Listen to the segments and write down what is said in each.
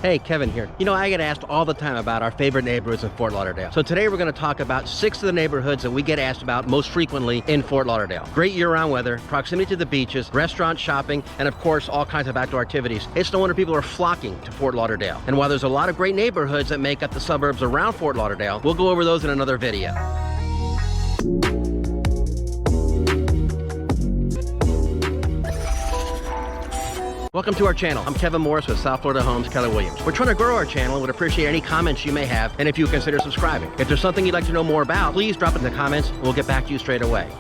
Hey, Kevin here. You know, I get asked all the time about our favorite neighborhoods in Fort Lauderdale. So today we're going to talk about 6 of the neighborhoods that we get asked about most frequently in Fort Lauderdale. Great year-round weather, proximity to the beaches, restaurants, shopping, and of course, all kinds of outdoor activities. It's no wonder people are flocking to Fort Lauderdale. And while there's a lot of great neighborhoods that make up the suburbs around Fort Lauderdale, we'll go over those in another video. Welcome to our channel. I'm Kevin Morris with South Florida Homes Keller Williams. We're trying to grow our channel and would appreciate any comments you may have, and if you consider subscribing. If there's something you'd like to know more about, please drop it in the comments and we'll get back to you straight away.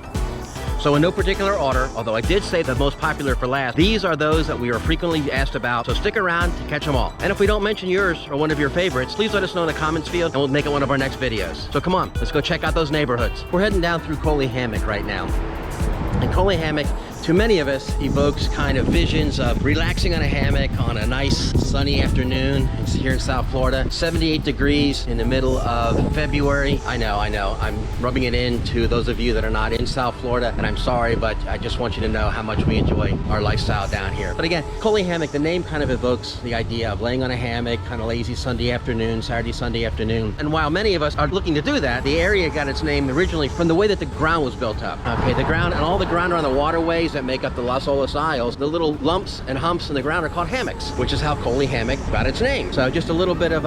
So in no particular order, although I did say the most popular for last, these are those that we are frequently asked about, so stick around to catch them all. And if we don't mention yours or one of your favorites, please let us know in the comments field and we'll make it one of our next videos. So come on, let's go check out those neighborhoods. We're heading down through Coleman Hammock right now. And Coleman Hammock, to many of us, evokes kind of visions of relaxing on a hammock on a nice sunny afternoon. It's here in South Florida, 78 degrees in the middle of February. I know, I'm rubbing it in to those of you that are not in South Florida, and I'm sorry, but I just want you to know how much we enjoy our lifestyle down here. But again, Coleman Hammock, the name kind of evokes the idea of laying on a hammock, kind of lazy Sunday afternoon, Saturday, Sunday afternoon. And while many of us are looking to do that, the area got its name originally from the way that the ground was built up. Okay, the ground and all the ground around the waterways that make up the Olas Isles, the little lumps and humps in the ground are called hammocks, which is how Coleman Hammock got its name. So just a little bit of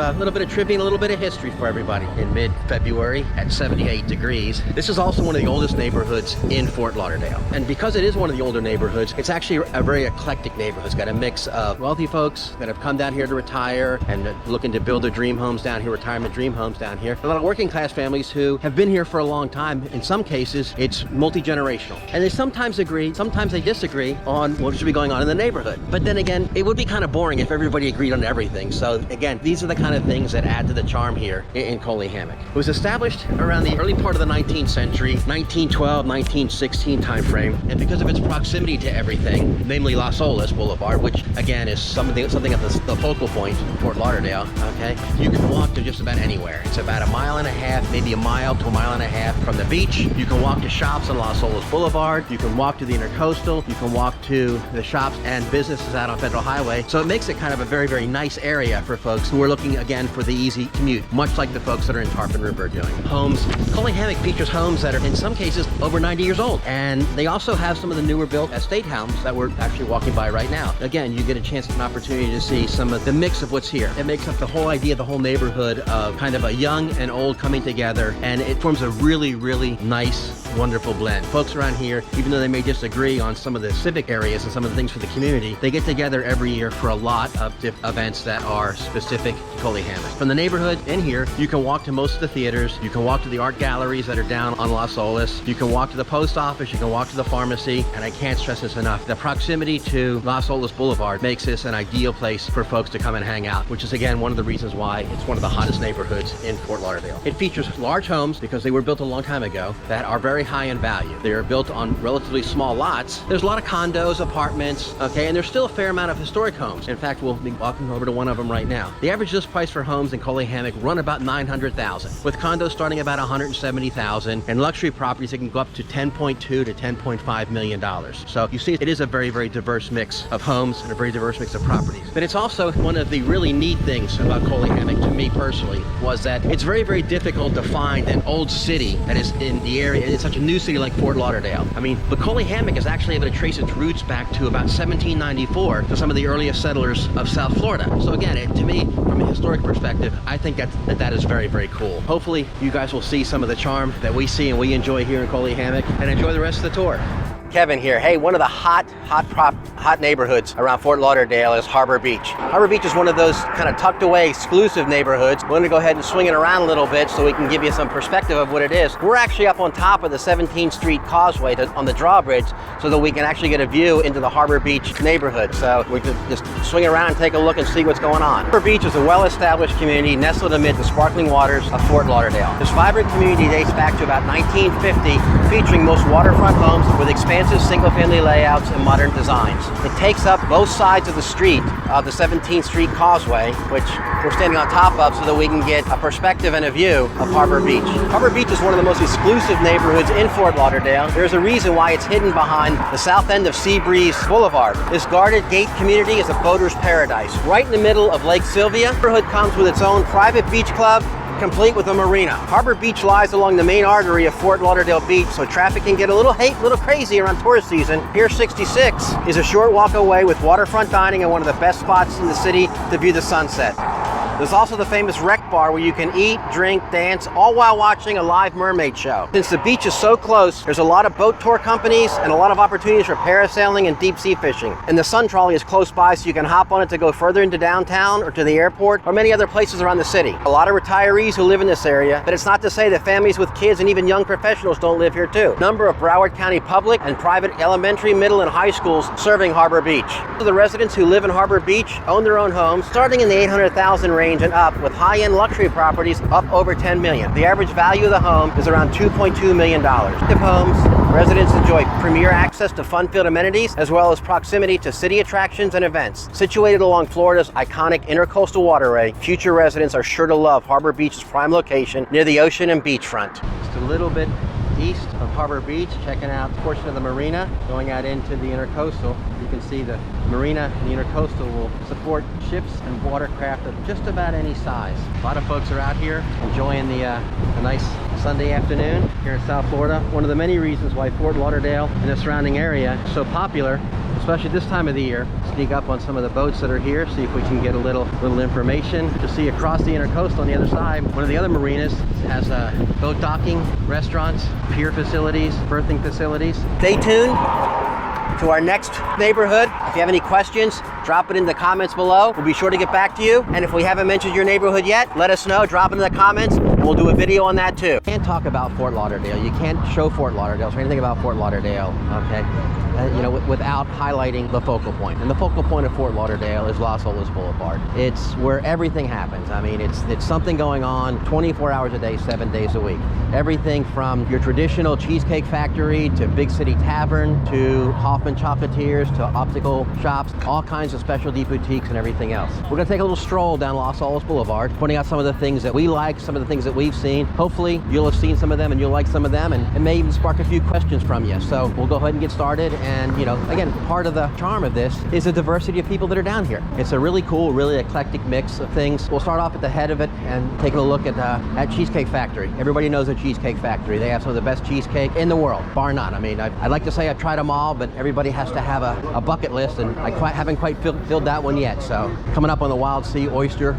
trivia and a little bit of history for everybody. In mid-February at 78 degrees, this is also one of the oldest neighborhoods in Fort Lauderdale. And because it is one of the older neighborhoods, it's actually a very eclectic neighborhood. It's got a mix of wealthy folks that have come down here to retire and looking to build their dream homes down here, retirement dream homes down here. A lot of working class families who have been here for a long time. In some cases, it's multi-generational. And they sometimes agree, sometimes they disagree on what should be going on in the neighborhood. But then again, it would be kind of boring if everybody agreed on everything. So again, these are the kind of things that add to the charm here in Coleman Hammock. It was established around the early part of the 19th century, 1912, 1916 time frame. And because of its proximity to everything, namely Olas Boulevard, which again is something at the focal point in Fort Lauderdale, okay, you can walk to just about anywhere. It's about 1.5 miles, maybe a mile to 1.5 miles from the beach. You can walk to shops on Olas Boulevard. You can walk to the Intercoastal. You can walk to the shops and businesses out on Federal Highway. So it makes it kind of a very, very nice area for folks who are looking, again, for the easy commute, much like the folks that are in Tarpon River doing. Homes. Coleman Hammock features homes that are, in some cases, over 90 years old. And they also have some of the newer built estate homes that we're actually walking by right now. Again, you get a chance, an opportunity to see some of the mix of what's here. It makes up the whole idea, the whole neighborhood of kind of a young and old coming together. And it forms a really, really nice, wonderful blend. Folks around here, even though they may disagree on some of the civic areas and some of the things for the community, they get together every year for a lot of events that are specific to Coleman Hammock. From the neighborhood in here, you can walk to most of the theaters, you can walk to the art galleries that are down on Olas, you can walk to the post office, you can walk to the pharmacy, and I can't stress this enough, the proximity to Olas Boulevard makes this an ideal place for folks to come and hang out, which is again one of the reasons why it's one of the hottest neighborhoods in Fort Lauderdale. It features large homes because they were built a long time ago that are very high in value. They are built on relatively small lots. There's a lot of condos, apartments, okay, and there's still a fair amount of historic homes. In fact, we'll be walking over to one of them right now. The average list price for homes in Coleman Hammock run about $900,000, with condos starting about $170,000, and luxury properties that can go up to $10.2 to $10.5 million. So you see, it is a very, very diverse mix of homes and a very diverse mix of properties. But it's also one of the really neat things about Coleman Hammock, to me personally, was that it's very, very difficult to find an old city that is in the area. It's such a new city like Fort Lauderdale. I mean, but Coleman Hammock is actually able to trace its roots back to about 1794 to some of the earliest settlers of South Florida. So again, to me, from a historic perspective, I think that is very, very cool. Hopefully, you guys will see some of the charm that we see and we enjoy here in Coleman Hammock and enjoy the rest of the tour. Kevin here. Hey, one of the hot neighborhoods around Fort Lauderdale is Harbor Beach. Harbor Beach is one of those kind of tucked away exclusive neighborhoods. We're going to go ahead and swing it around a little bit so we can give you some perspective of what it is. We're actually up on top of the 17th Street Causeway on the drawbridge so that we can actually get a view into the Harbor Beach neighborhood. So we can just swing around and take a look and see what's going on. Harbor Beach is a well-established community nestled amid the sparkling waters of Fort Lauderdale. This vibrant community dates back to about 1950, featuring most waterfront homes with expanded expansive single-family layouts and modern designs. It takes up both sides of the street of the 17th Street Causeway, which we're standing on top of so that we can get a perspective and a view of Harbor Beach. Harbor Beach is one of the most exclusive neighborhoods in Fort Lauderdale. There's a reason why it's hidden behind the south end of Seabreeze Boulevard. This guarded gate community is a boater's paradise. Right in the middle of Lake Sylvia, the neighborhood comes with its own private beach club, complete with a marina. Harbor Beach lies along the main artery of Fort Lauderdale Beach, so traffic can get a little crazy around tourist season. Pier 66 is a short walk away with waterfront dining and one of the best spots in the city to view the sunset. There's also the famous Rec Bar where you can eat, drink, dance, all while watching a live mermaid show. Since the beach is so close, there's a lot of boat tour companies and a lot of opportunities for parasailing and deep sea fishing. And the Sun Trolley is close by, so you can hop on it to go further into downtown or to the airport or many other places around the city. A lot of retirees who live in this area, but it's not to say that families with kids and even young professionals don't live here too. A number of Broward County public and private elementary, middle, and high schools serving Harbor Beach. The residents who live in Harbor Beach own their own homes, starting in the $800,000 range and up, with high-end luxury properties up over $10 million. The average value of the home is around $2.2 million. Active homes, residents enjoy premier access to fun-filled amenities as well as proximity to city attractions and events. Situated along Florida's iconic intercoastal waterway, future residents are sure to love Harbor Beach's prime location near the ocean and beachfront. Just a little bit east of Harbor Beach, checking out a portion of the marina, going out into the intercoastal. You can see the marina and the intercoastal will support ships and watercraft of just about any size. A lot of folks are out here enjoying the nice Sunday afternoon here in South Florida. One of the many reasons why Fort Lauderdale and the surrounding area is so popular, especially this time of the year. Sneak up on some of the boats that are here, see if we can get a little information. To see across the intercoastal on the other side, one of the other marinas has boat docking, restaurants, pier facilities, berthing facilities. Stay tuned to our next neighborhood. If you have any questions, drop it in the comments below. We'll be sure to get back to you. And if we haven't mentioned your neighborhood yet, let us know, drop it in the comments, and we'll do a video on that too. You can't talk about Fort Lauderdale. You can't show Fort Lauderdale, or anything about Fort Lauderdale, okay? Without highlighting the focal point. And the focal point of Fort Lauderdale is Olas Boulevard. It's where everything happens. I mean, it's something going on 24 hours a day, 7 days a week. Everything from your traditional Cheesecake Factory to Big City Tavern to Hoffman Chocolatiers to optical shops, all kinds of specialty boutiques and everything else. We're gonna take a little stroll down Olas Boulevard, pointing out some of the things that we like, some of the things that we've seen. Hopefully you'll have seen some of them and you'll like some of them, and it may even spark a few questions from you. So we'll go ahead and get started. And again, part of the charm of this is the diversity of people that are down here. It's a really cool, really eclectic mix of things. We'll start off at the head of it and taking a look at Cheesecake Factory. Everybody knows a Cheesecake Factory. They have some of the best cheesecake in the world, bar none. I mean, I'd like to say I've tried them all, but everybody has to have a bucket list, and I haven't quite filled that one yet. So coming up on the Wild Sea Oyster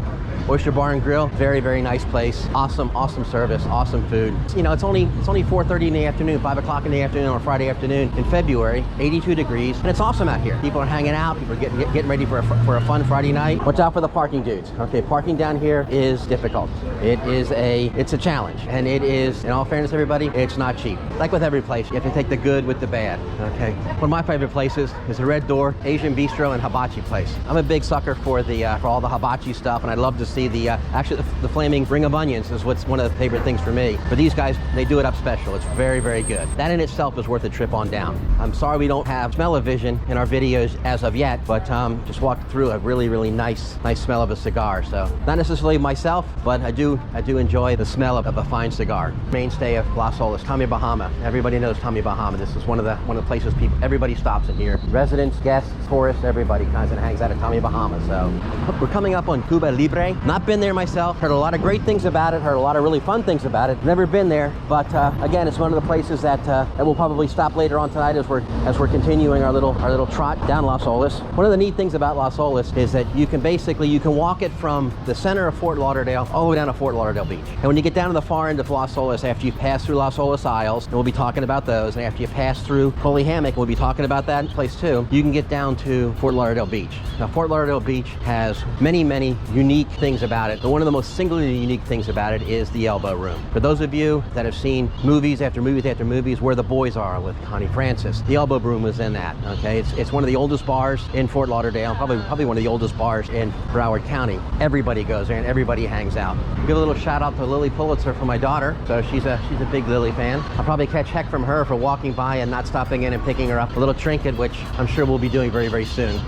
Bar and Grill, very, very nice place. Awesome service, awesome food. It's only 4:30 in the afternoon, 5 o'clock in the afternoon on a Friday afternoon in February, 82 degrees, and it's awesome out here. People are hanging out, people are getting ready for a fun Friday night. Watch out for the parking dudes. Okay, parking down here is difficult. It's a challenge, and it is, in all fairness, everybody, it's not cheap. Like with every place, you have to take the good with the bad. Okay, one of my favorite places is the Red Door Asian Bistro and Hibachi place. I'm a big sucker for all the hibachi stuff, and I'd love to see the flaming ring of onions is what's one of the favorite things for me. But these guys, they do it up special. It's very, very good. That in itself is worth a trip on down. I'm sorry we don't have smell-o-vision in our videos as of yet, but just walked through a really, really nice smell of a cigar. So not necessarily myself, but I do enjoy the smell of a fine cigar. Mainstay of Las Olas, Tommy Bahama. Everybody knows Tommy Bahama. This is one of the places everybody stops in here. Residents, guests, tourists, everybody kind of hangs out at Tommy Bahama. So we're coming up on Cuba Libre. Not been there myself, heard a lot of great things about it, heard a lot of really fun things about it. Never been there, but again, it's one of the places that we'll probably stop later on tonight as we're continuing our little trot down Las Olas. One of the neat things about Las Olas is that you can walk it from the center of Fort Lauderdale all the way down to Fort Lauderdale Beach. And when you get down to the far end of Las Olas, after you pass through Las Olas Isles, and we'll be talking about those, and after you pass through Coleman Hammock, we'll be talking about that place too, you can get down to Fort Lauderdale Beach. Now, Fort Lauderdale Beach has many, many unique things about it, but one of the most singularly unique things about it is the Elbow Room. For those of you that have seen movies after movies after movies, Where the Boys Are with Connie Francis, the Elbow Room was in that, okay? It's one of the oldest bars in Fort Lauderdale, probably one of the oldest bars in Broward County. Everybody goes there and everybody hangs out. Give a little shout out to Lily Pulitzer for my daughter. So she's a big Lily fan. I'll probably catch heck from her for walking by and not stopping in and picking her up a little trinket, which I'm sure we'll be doing very, very soon.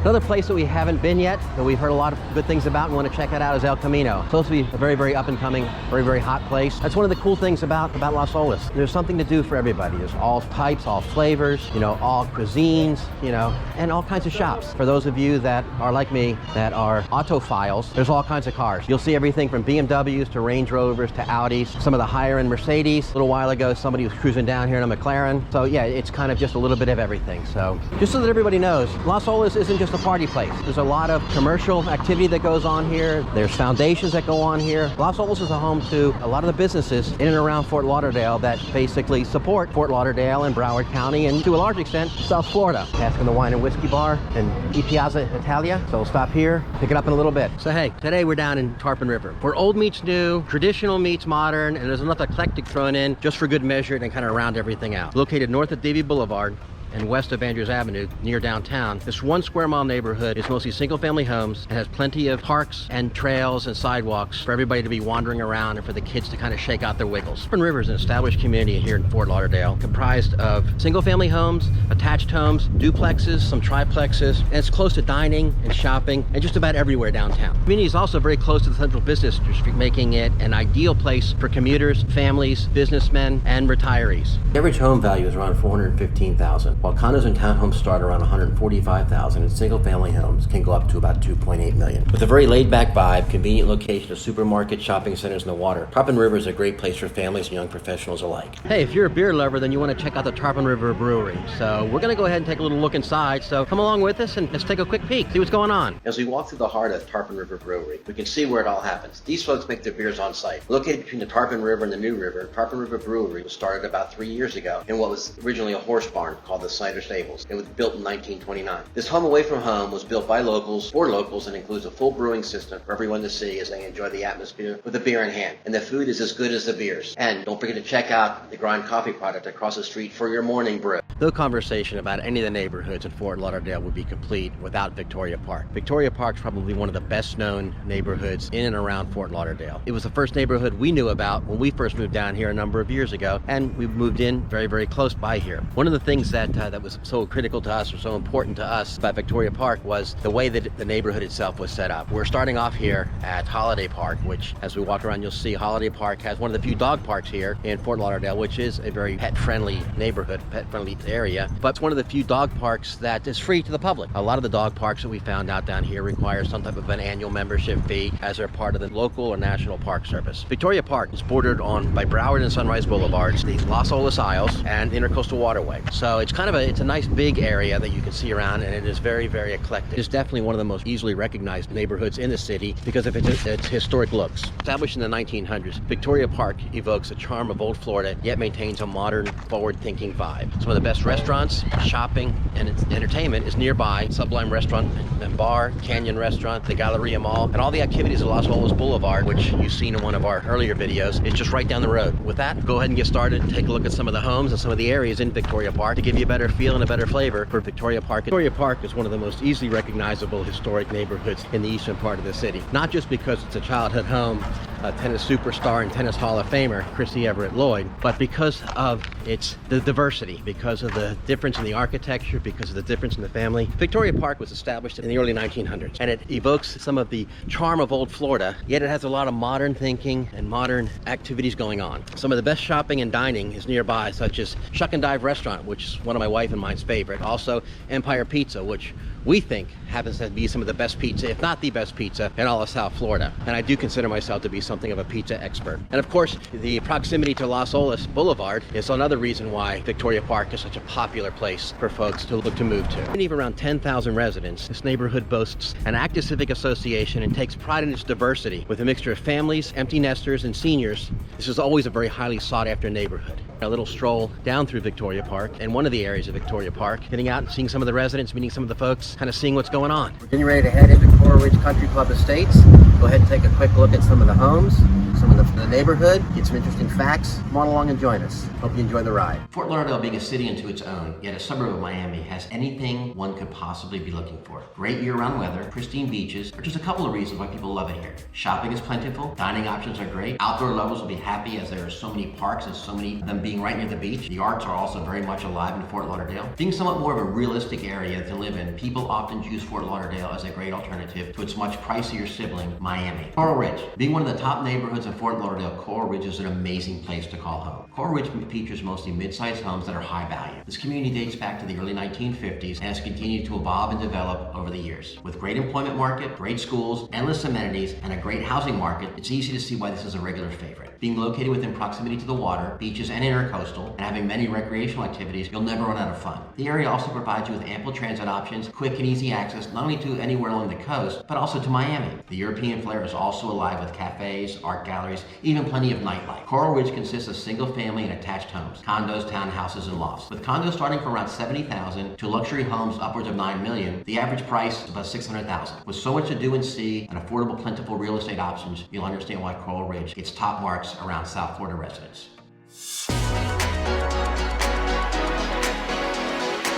Another place that we haven't been yet, that we've heard a lot of good things about and want to check it out, is El Camino. It's supposed to be a very, very up and coming, very, very hot place. That's one of the cool things about Las Olas. There's something to do for everybody. There's all types, all flavors, you know, all cuisines, you know, and all kinds of shops. For those of you that are like me, that are autophiles, there's all kinds of cars. You'll see everything from BMWs to Range Rovers to Audis, some of the higher end Mercedes. A little while ago, somebody was cruising down here in a McLaren. So yeah, it's kind of just a little bit of everything. So just so that everybody knows, Las Olas isn't just a party place. There's a lot of commercial activity that goes on here. There's foundations that go on here. Las Olas is a home to a lot of the businesses in and around Fort Lauderdale that basically support Fort Lauderdale and Broward County, and to a large extent, South Florida. Asking the Wine and Whiskey Bar and Piazza Italia. So we'll stop here, pick it up in a little bit. So hey, today we're down in Tarpon River, where old meets new, traditional meets modern, and there's enough eclectic thrown in just for good measure and kind of round everything out. Located north of Davie Boulevard and west of Andrews Avenue, near downtown. This 1 square mile neighborhood is mostly single-family homes and has plenty of parks and trails and sidewalks for everybody to be wandering around and for the kids to kind of shake out their wiggles. Tarpon River is an established community here in Fort Lauderdale, comprised of single-family homes, attached homes, duplexes, some triplexes, and it's close to dining and shopping and just about everywhere downtown. The community is also very close to the central business district, making it an ideal place for commuters, families, businessmen, and retirees. The average home value is around $415,000. While condos and townhomes start around $145,000, and single-family homes can go up to about $2.8 million. With a very laid-back vibe, convenient location of supermarkets, shopping centers, and the water, Tarpon River is a great place for families and young professionals alike. Hey, if you're a beer lover, then you want to check out the Tarpon River Brewery. So we're going to go ahead and take a little look inside. So come along with us and let's take a quick peek, see what's going on. As we walk through the heart of Tarpon River Brewery, we can see where it all happens. These folks make their beers on site. Located between the Tarpon River and the New River, Tarpon River Brewery was started about 3 years ago in what was originally a horse barn called the Cider Stables. It was built in 1929. This home away from home was built by locals, for locals, and includes a full brewing system for everyone to see as they enjoy the atmosphere with a beer in hand. And the food is as good as the beers. And don't forget to check out the Grind Coffee product across the street for your morning brew. No conversation about any of the neighborhoods in Fort Lauderdale would be complete without Victoria Park. Victoria Park's probably one of the best known neighborhoods in and around Fort Lauderdale. It was the first neighborhood we knew about when we first moved down here a number of years ago, and we moved in very, very close by here. One of the things that was so critical to us or so important to us about Victoria Park was the way that the neighborhood itself was set up. We're starting off here at Holiday Park, which as we walk around you'll see Holiday Park has one of the few dog parks here in Fort Lauderdale, which is a very pet-friendly neighborhood, pet-friendly area, but it's one of the few dog parks that is free to the public. A lot of the dog parks that we found out down here require some type of an annual membership fee as they're part of the local or national park service. Victoria Park is bordered on by Broward and Sunrise Boulevards, the Las Olas Isles, and Intercoastal Waterway. So it's a nice big area that you can see around, and it is very, very eclectic. It's definitely one of the most easily recognized neighborhoods in the city because of its historic looks. Established in the 1900s, Victoria Park evokes the charm of old Florida, yet maintains a modern, forward-thinking vibe. Some of the best restaurants, shopping, and entertainment is nearby. Sublime Restaurant and Bar, Canyon Restaurant, the Galleria Mall, and all the activities of Olas Boulevard, which you've seen in one of our earlier videos, is just right down the road. With that, go ahead and get started and take a look at some of the homes and some of the areas in Victoria Park to give you a better feel and a better flavor for Victoria Park. Victoria Park is one of the most easily recognizable historic neighborhoods in the eastern part of the city. Not just because it's a childhood home, a tennis superstar and tennis Hall of Famer, Chrissy Everett Lloyd, but because of the diversity, because of the difference in the architecture, because of the difference in the family. Victoria Park was established in the early 1900s, and it evokes some of the charm of old Florida, yet it has a lot of modern thinking and modern activities going on. Some of the best shopping and dining is nearby, such as Shuck and Dive Restaurant, which is one of my wife and mine's favorite. Also, Empire Pizza, which we think happens to be some of the best pizza, if not the best pizza, in all of South Florida. And I do consider myself to be something of a pizza expert. And of course, the proximity to Las Olas Boulevard is another reason why Victoria Park is such a popular place for folks to look to move to. And even around 10,000 residents, this neighborhood boasts an active civic association and takes pride in its diversity. With a mixture of families, empty nesters, and seniors, this is always a very highly sought after neighborhood. A little stroll down through Victoria Park and one of the areas of Victoria Park, getting out and seeing some of the residents, meeting some of the folks, kind of seeing what's going on. We're getting ready to head into Coral Ridge Country Club Estates. Go ahead and take a quick look at some of the homes, some of the neighborhood, get some interesting facts. Come on along and join us. Hope you enjoy the ride. Fort Lauderdale, being a city unto its own, yet a suburb of Miami, has anything one could possibly be looking for. Great year-round weather, pristine beaches, are just a couple of reasons why people love it here. Shopping is plentiful, dining options are great, outdoor lovers will be happy as there are so many parks and so many of them being right near the beach. The arts are also very much alive in Fort Lauderdale. Being somewhat more of a realistic area to live in, people often choose Fort Lauderdale as a great alternative to its much pricier sibling, Miami. Coral Ridge. Being one of the top neighborhoods in Fort Lauderdale, Coral Ridge is an amazing place to call home. Coral Ridge features mostly mid-sized homes that are high value. This community dates back to the early 1950s and has continued to evolve and develop over the years. With great employment market, great schools, endless amenities, and a great housing market, it's easy to see why this is a regular favorite. Being located within proximity to the water, beaches, and intercoastal, and having many recreational activities, you'll never run out of fun. The area also provides you with ample transit options, quick and easy access not only to anywhere along the coast, but also to Miami. The European flair is also alive with cafes, art galleries, even plenty of nightlife. Coral Ridge consists of single-family and attached homes, condos, townhouses, and lofts. With condos starting from around $70,000 to luxury homes upwards of $9 million, the average price is about $600,000. With so much to do and see and affordable, plentiful real estate options, you'll understand why Coral Ridge gets top marks around South Florida residents.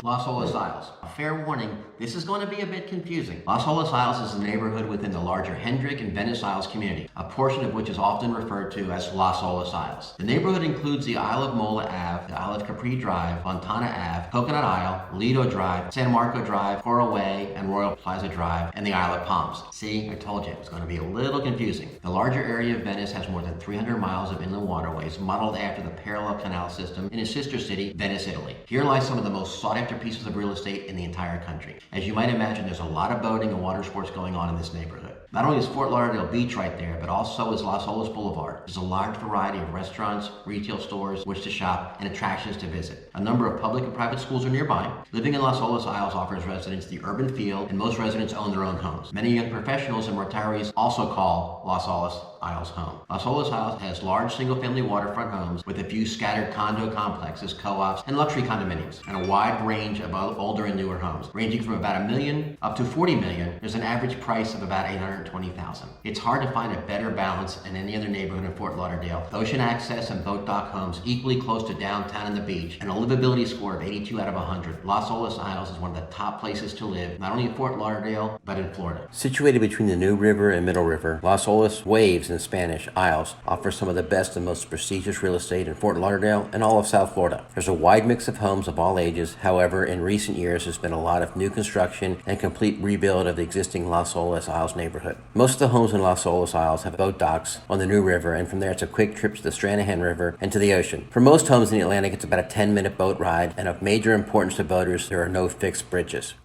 Las Olas Isles. A fair warning, this is going to be a bit confusing. Las Olas Isles is a neighborhood within the larger Hendrick and Venice Isles community, a portion of which is often referred to as Las Olas Isles. The neighborhood includes the Isle of Mola Ave, the Isle of Capri Drive, Fontana Ave, Coconut Isle, Lido Drive, San Marco Drive, Coral Way, and Royal Plaza Drive, and the Isle of Palms. See, I told you, it's going to be a little confusing. The larger area of Venice has more than 300 miles of inland waterways modeled after the parallel canal system in its sister city, Venice, Italy. Here lies some of the most sought-after pieces of real estate in the entire country. As you might imagine, there's a lot of boating and water sports going on in this neighborhood. Not only is Fort Lauderdale Beach right there, but also is Olas Boulevard. There's a large variety of restaurants, retail stores, which to shop, and attractions to visit. A number of public and private schools are nearby. Living in Las Olas Isles offers residents the urban feel, and most residents own their own homes. Many young professionals and retirees also call Las Olas Isles home. Las Olas Isles has large single-family waterfront homes with a few scattered condo complexes, co-ops, and luxury condominiums, and a wide range of older and newer homes, ranging from about $1 million up to $40 million. There's an average price of about $820,000. It's hard to find a better balance in any other neighborhood in Fort Lauderdale. With ocean access and boat dock homes equally close to downtown and the beach, and a livability score of 82 out of 100, Las Olas Isles is one of the top places to live, not only in Fort Lauderdale, but in Florida. Situated between the New River and Middle River, Las Olas Waves in Spanish, Isles, offers some of the best and most prestigious real estate in Fort Lauderdale and all of South Florida. There's a wide mix of homes of all ages. However, in recent years, there's been a lot of new construction and complete rebuild of the existing Las Olas Isles neighborhood. Most of the homes in Las Olas Isles have boat docks on the New River, and from there it's a quick trip to the Stranahan River and to the ocean. For most homes in the Atlantic, it's about a 10-minute boat ride, and of major importance to boaters, there are no fixed bridges.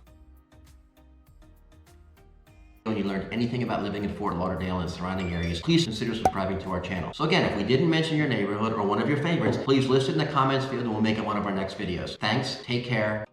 When you learned anything about living in Fort Lauderdale and surrounding areas, please consider subscribing to our channel. So again, if we didn't mention your neighborhood or one of your favorites, please list it in the comments field and we'll make it one of our next videos. Thanks, take care.